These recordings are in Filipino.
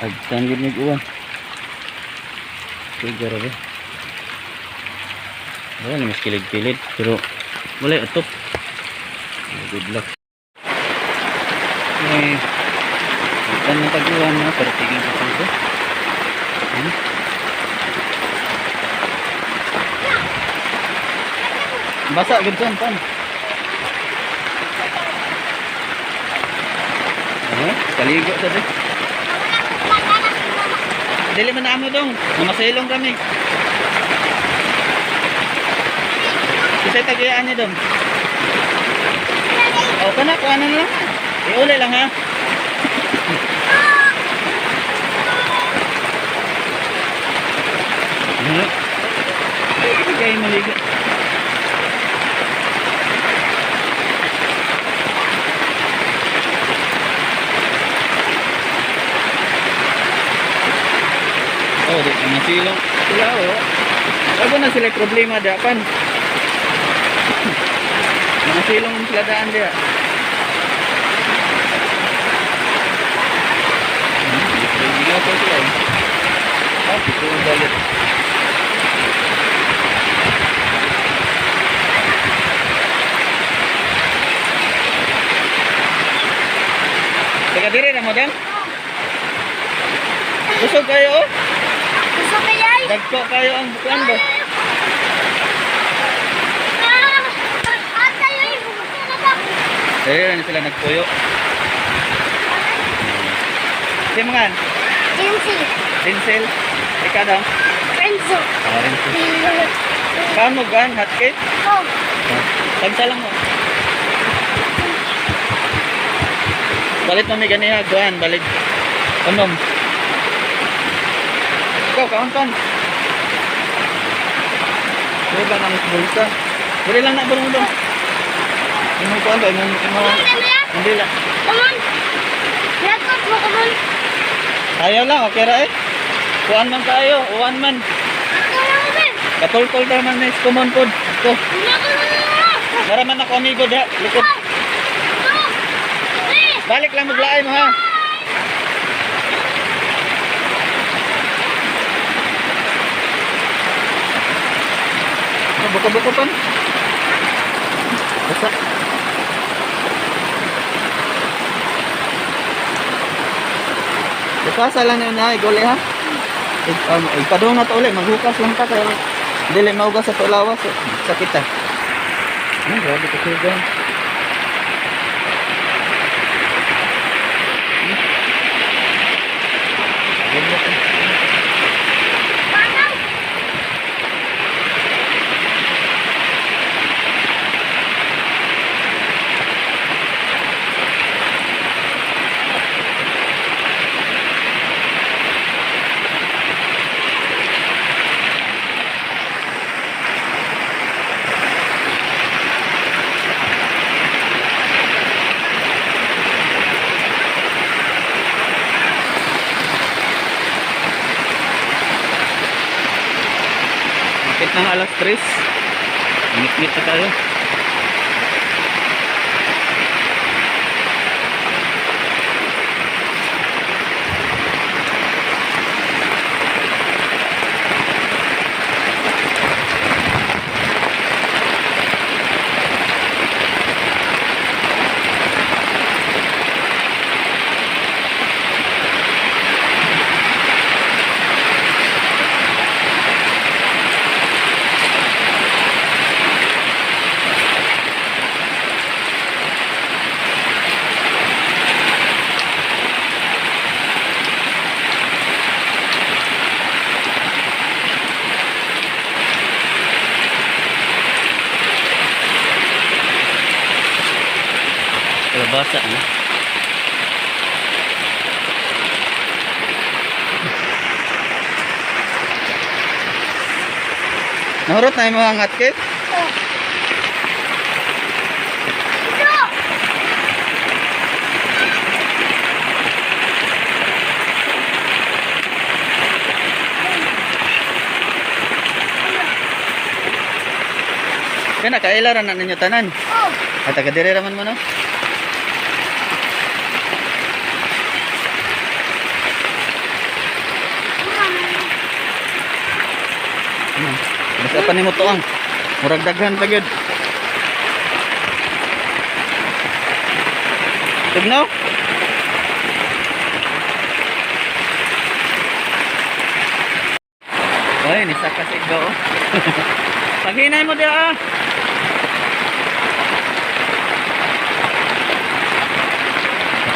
Agtan gud mig uwan. Siguro ba. Wala mas kilid-kilid pero wala atop. Good luck. Agtan ng tag-uwan na para tigil sa puso. Basa gud kan pan. Kaligo sa din. Dili man amo dong, mamasilong kami. Kisay tagiyaan ni dong. O kana ko anan lang. Iuli lang ha. Kaya maligo. Oh, di mga silong sila oh. Bago na sila problema dapan. Mga silong sila daan dia. Hindi ko sila. Ah, ito ang dalit. Teka diri na mo dan? Busog kayo oh? Busog kayo? Dagko kayo ang bukuan ba? Dahil na sila nagpuyo. Sino mga? Tinsel. Tinsel? Ika daw? Renzo. Renzo. Kaan mo gaan? Hot cake? Oh. Tagsa lang mo. Balit mo may ganiha. Gaan, balik. Kanom. Ikaw, kaon-kaon. Huwag lang namin sa bulsa. Dali lang na bulong doon. Imong kuan ba? Hindi lang. Kumon. Laptop mo kumon. Ayaw lang, okay ra eh. Kuan man kayo, uwan man. Katol-tol naman na iskumon pod. Ito. Naraman ako amigo da. Likod. Balik lang maglaay mo ha. Buka-buka pan. Basta. Bukasa lang yun ha, iguli ha. Ipadong na to ulit, maghukas lang ka. Kaya dili maugas sa tulawas. Sakit ha. Grabe ka siya. Ng alas 3 ngit-ngit na tayo. Kalabasa na. Nahurot na yung mga ngatkit? Kaya nakailaran na ninyo tanan? Oh. At taga-dire raman mo no? Sa pa nimo tuang. Murag daghan pa gyud. Tugnaw? Ay, nisa kasi go. Paghinay mo dia.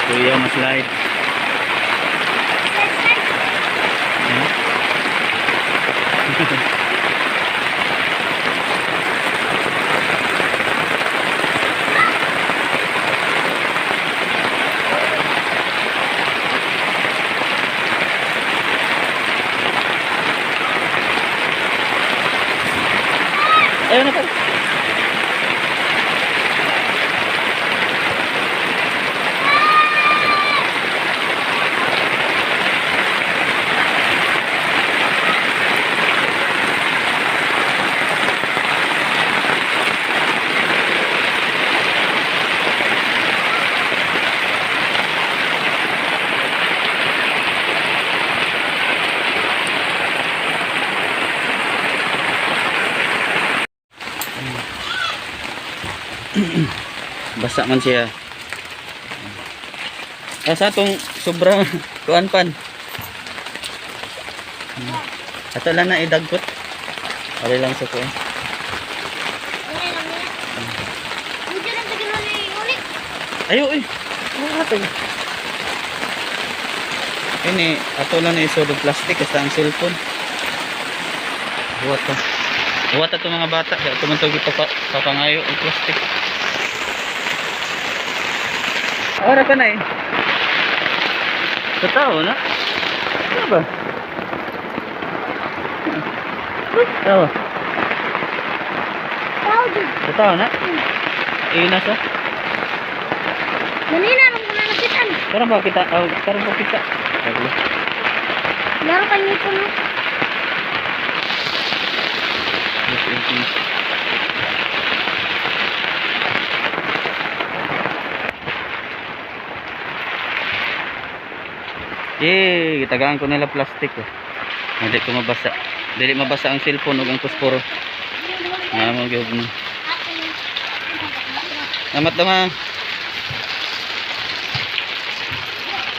Kuya mo slide. Ayun na po. Basa man siya. Asa tong sobra kuan pan. Ato lang na idagkot. Ali lang sa kuan. Dili lang ni. Hindi lang sa uli. Ayo eh. Ato. Ini ato lang na isod og plastic kasi ang cellphone. Buhat ka. Buhat ato mga bata kaya ato man to papangayo og plastic. Ora ka na eh. Totoo na? Ano ba? Totoo. Powder. Totoo na? Ina sa? Ganina nang muna nakitan. Karon ba kita? Karon ba kita? Sige. Laro kay nito no. Gitagaan ko nila plastic oh. Hindi ko mabasa. Dili mabasa ang cellphone ug ang posporo. Nga mo gyud. Salamat naman.